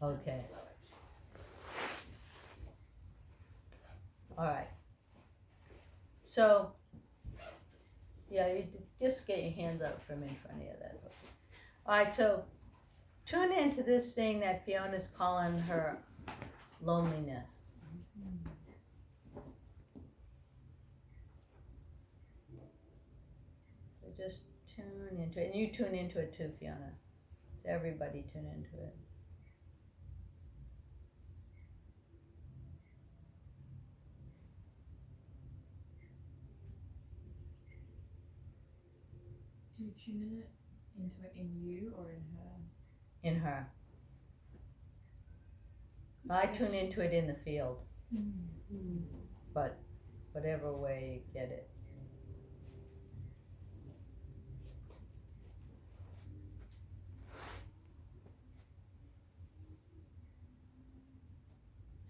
Okay. All right. So, yeah, you just get your hands up from in front of you. That's okay. All right. So, tune into this thing that Fiona's calling her loneliness. So just tune into it, and you tune into it too, Fiona. So everybody tune into it. Do you tune into it in you or in her? In her. I tune into it in the field, but whatever way you get it.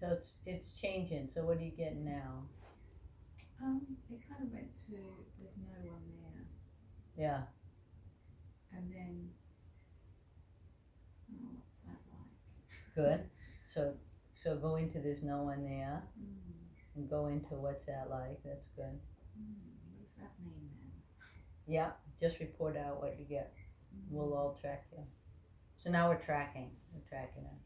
So it's changing. So what are you getting now? It kind of went to there's no one there, Yeah. and then what's that like? Good. So go into there's no one there, and go into what's that like. That's good. What does that mean then? Yeah. Just report out what you get. We'll all track you. So now we're tracking. We're tracking it.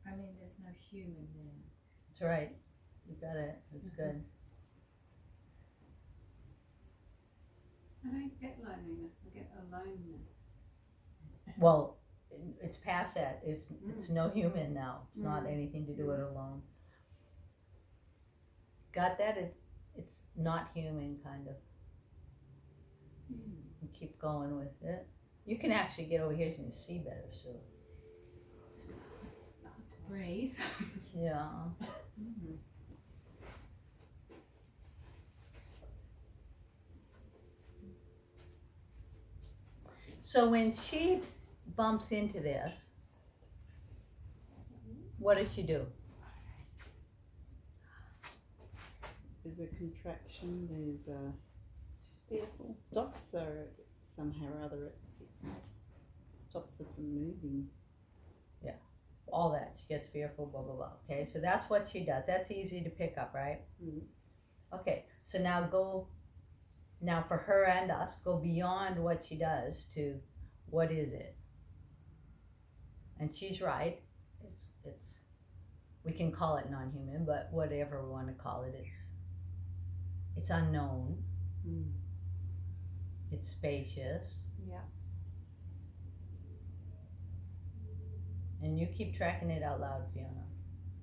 I mean, there's no human there. That's right. You got it. That's good. I don't get loneliness, I get aloneness. Well, it's past that. It's no human now. It's not anything to do with alone. Got that? It's not human, kind of. You keep going with it. You can actually get over here and see better. So Breathe. yeah. So when she bumps into this, what does she do? There's a contraction, there's a Fearful. stops her somehow or other, it stops her from moving. All that. She gets fearful, blah, blah, blah. Okay, so that's what she does. That's easy to pick up, right? Okay, so now for her and us, go beyond what she does to what is it? And she's right. It's we can call it non-human, but whatever we want to call it, it's unknown. It's spacious. Yeah. And you keep tracking it out loud, Fiona.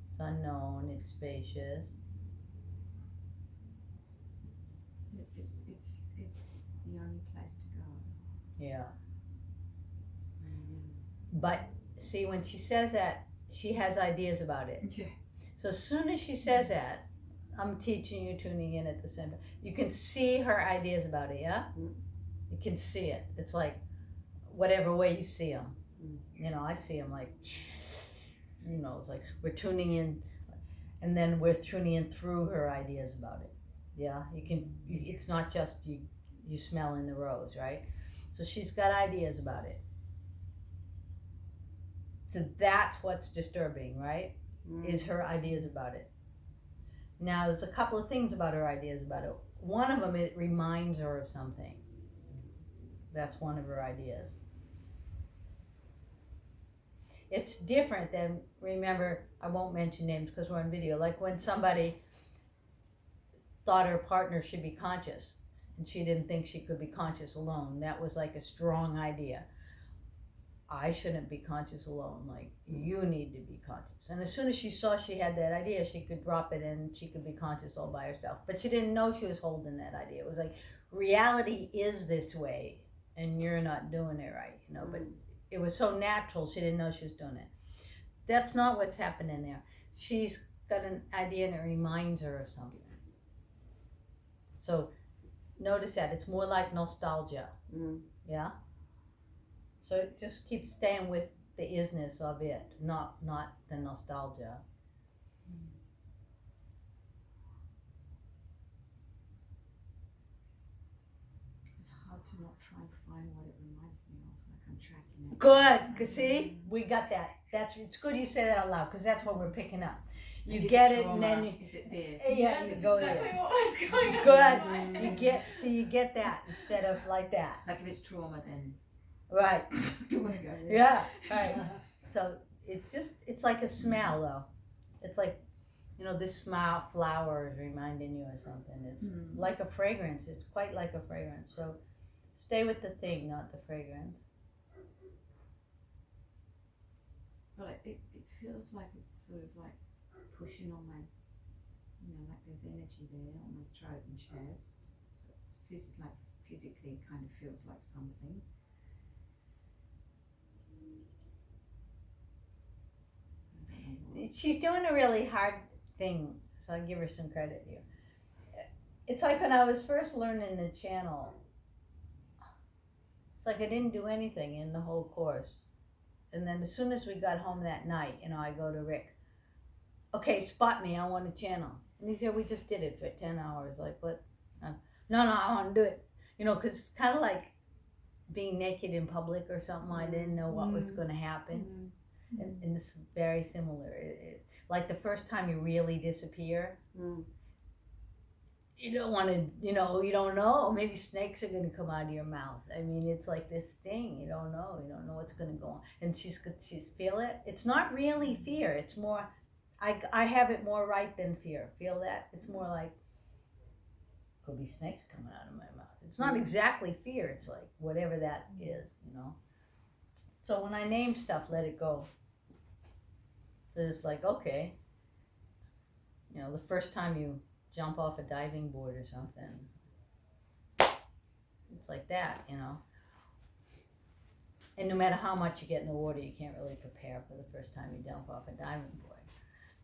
It's unknown, it's spacious. It's the only place to go. Yeah. But see, when she says that, she has ideas about it. Yeah. So as soon as she says that, I'm teaching you tuning in at the center. You can see her ideas about it, yeah? You can see it. It's like whatever way you see them. You know, I see them like, you know, it's like we're tuning in, and then we're tuning in through her ideas about it. Yeah, it's not just you smelling the rose, right? So she's got ideas about it. So that's what's disturbing, right? Is her ideas about it. Now, there's a couple of things about her ideas about it. One of them, it reminds her of something. That's one of her ideas. It's different than, remember, I won't mention names because we're on video, like when somebody thought her partner should be conscious and she didn't think she could be conscious alone. That was like a strong idea. I shouldn't be conscious alone, like you need to be conscious. And as soon as she saw she had that idea, she could drop it and she could be conscious all by herself. But she didn't know she was holding that idea. It was like, reality is this way and you're not doing it right, you know, but it was so natural she didn't know she was doing it. That's not what's happening there. She's got an idea and it reminds her of something. So notice that it's more like nostalgia. Yeah. So just keep staying with the isness of it, not the nostalgia. It's hard to not try and find what it reminds me of, like I'm tracking it. Good, cause see, we got that. It's good you say that out loud, cause that's what we're picking up. You And is get it it, and then you, Is it this? yeah, you that's go exactly there. what was going on. Good. You get that instead of like that. Like if it's trauma, then Right. I don't want to go there. Yeah. Right. So it's like a smell though. It's like, this smell flower is reminding you of something. It's like a fragrance. It's quite like a fragrance. So stay with the thing, not the fragrance. But it feels like it's sort of like pushing on my, like there's energy there on my throat and chest. So it's physically kind of feels like something. She's doing a really hard thing, so I'll give her some credit here. It's like when I was first learning the channel, it's like I didn't do anything in the whole course. And then as soon as we got home that night, I go to Rick, okay, spot me, I want to channel. And he said, we just did it for 10 hours. Like, what? No, I want to do it. Because it's kind of like being naked in public or something. I didn't know what was going to happen. And this is very similar. Like the first time you really disappear, you don't want to, you don't know. Maybe snakes are going to come out of your mouth. I mean, it's like this thing. You don't know what's going to go on. And she's feel it. It's not really fear. It's more, I have it more right than fear. Feel that? It's more like, could be snakes coming out of my mouth. It's not exactly fear. It's like whatever that is, So when I name stuff, let it go. It's like, okay, the first time you jump off a diving board or something, it's like that, And no matter how much you get in the water, you can't really prepare for the first time you jump off a diving board.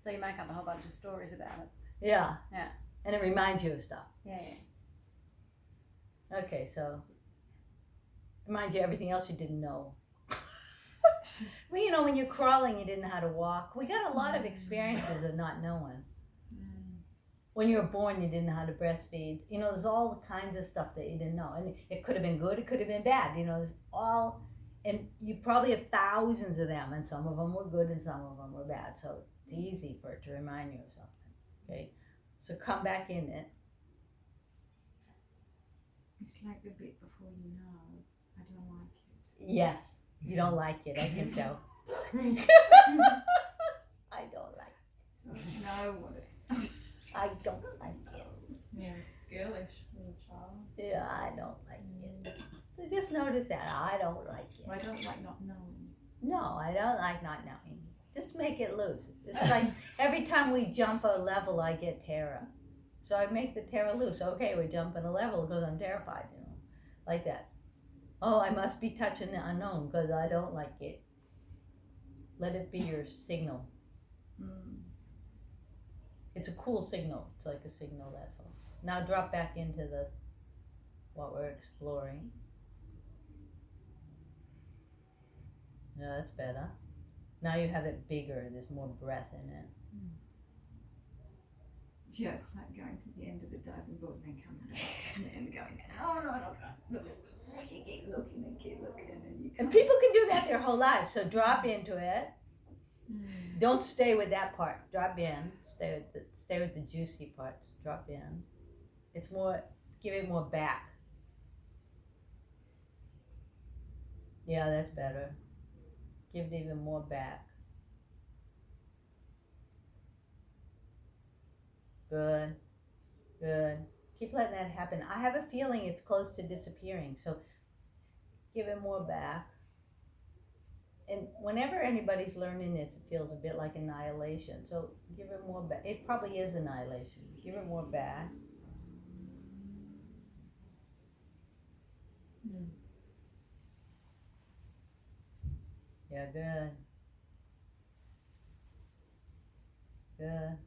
So you make up a whole bunch of stories about it. Yeah. Yeah. And it reminds you of stuff. Yeah. Okay, so reminds you of everything else you didn't know. Well, when you're crawling, you didn't know how to walk. We got a lot of experiences of not knowing. When you were born, you didn't know how to breastfeed. There's all kinds of stuff that you didn't know. And it could have been good, it could have been bad. There's all, and you probably have thousands of them, and some of them were good and some of them were bad. So it's easy for it to remind you of something. Okay? So come back in it. It's like the bit before you know, I don't like it. Yes. You don't like it, I can tell. I don't like it. No, what I don't like it. Yeah, girlish little child. Yeah, I don't like it. So just notice that. I don't like it. Well, I don't like not knowing. No, I don't like not knowing. Just make it loose. It's like every time we jump a level, I get terror. So I make the terror loose. Okay, we're jumping a level because I'm terrified, like that. Oh, I must be touching the unknown because I don't like it. Let it be your signal. It's a cool signal. It's like a signal, that's all. Now drop back into what we're exploring. Yeah, that's better. Now you have it bigger. There's more breath in it. Yeah, it's like going to the end of the diving board and then coming back and then going, oh no. You keep looking and you And people can do that their whole lives. So drop into it. Don't stay with that part. Drop in. Stay with the juicy parts. Drop in. It's more. Give it more back. Yeah, that's better. Give it even more back. Good. Keep letting that happen. I have a feeling it's close to disappearing. So give it more back. And whenever anybody's learning this, it feels a bit like annihilation. So give it more back. It probably is annihilation. Give it more back. Yeah, good.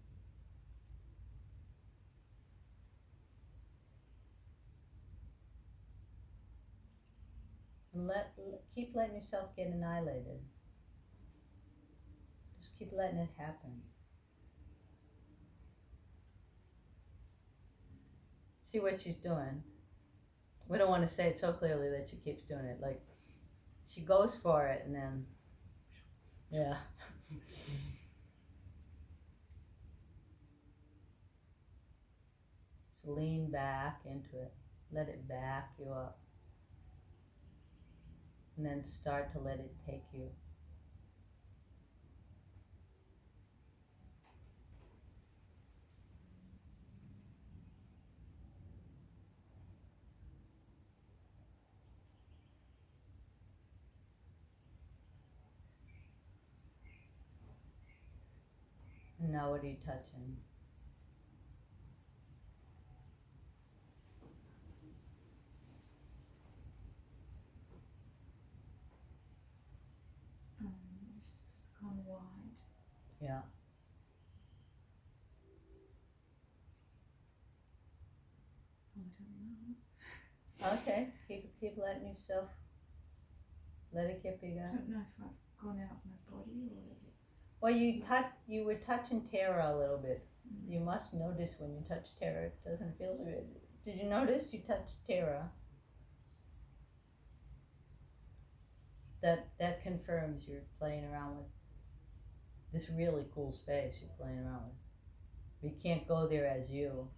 And keep letting yourself get annihilated. Just keep letting it happen. See what she's doing. We don't want to say it so clearly that she keeps doing it. Like, she goes for it and then, yeah. So lean back into it. Let it back you up. And then start to let it take you. And now what are you touching? This has gone wide. Yeah. I don't know. Okay. Keep letting yourself let it get bigger. I don't know if I've gone out of my body or if it's. Well, you were touching Tara a little bit. You must notice when you touch Tara, it doesn't feel good. Did you notice you touched Tara? That confirms you're playing around with this really cool space you're playing around with. You can't go there as you.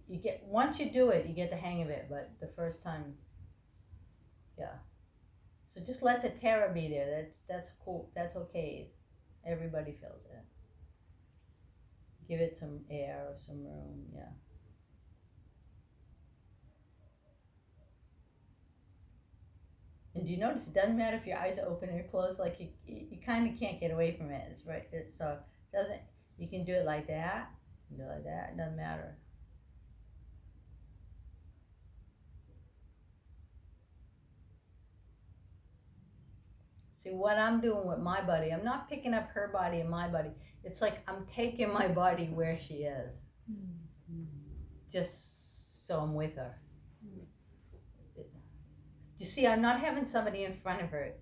You get, once you do it, you get the hang of it, but the first time, yeah. So just let the Tara be there. That's cool. That's okay. Everybody feels it. Give it some air or some room, yeah. And do you notice it doesn't matter if your eyes are open or closed, like you kind of can't get away from it. It's right, so it doesn't, you can do it like that, you can do it like that, it doesn't matter. See what I'm doing with my body, I'm not picking up her body and my body. It's like I'm taking my body where she is. Just so I'm with her. You see, I'm not having somebody in front of her.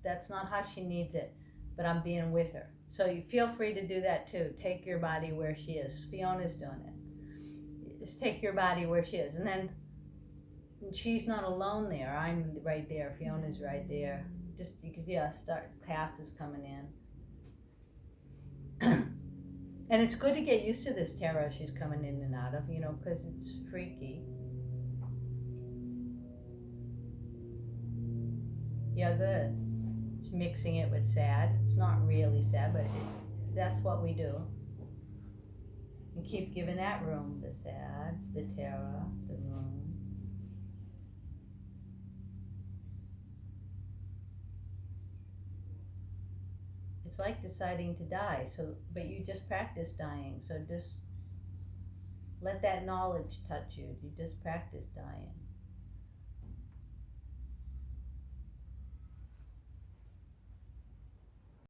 That's not how she needs it, but I'm being with her. So you feel free to do that too. Take your body where she is. Fiona's doing it. Just take your body where she is, and then she's not alone there. I'm right there. Fiona's right there. Just you can see, class is coming in, and it's good to get used to this Tara she's coming in and out of, because it's freaky. Yeah, good. Just mixing it with sad. It's not really sad, but that's what we do. And keep giving that room, the sad, the Tara, the room. It's like deciding to die, but you just practice dying, so just let that knowledge touch you. You just practice dying.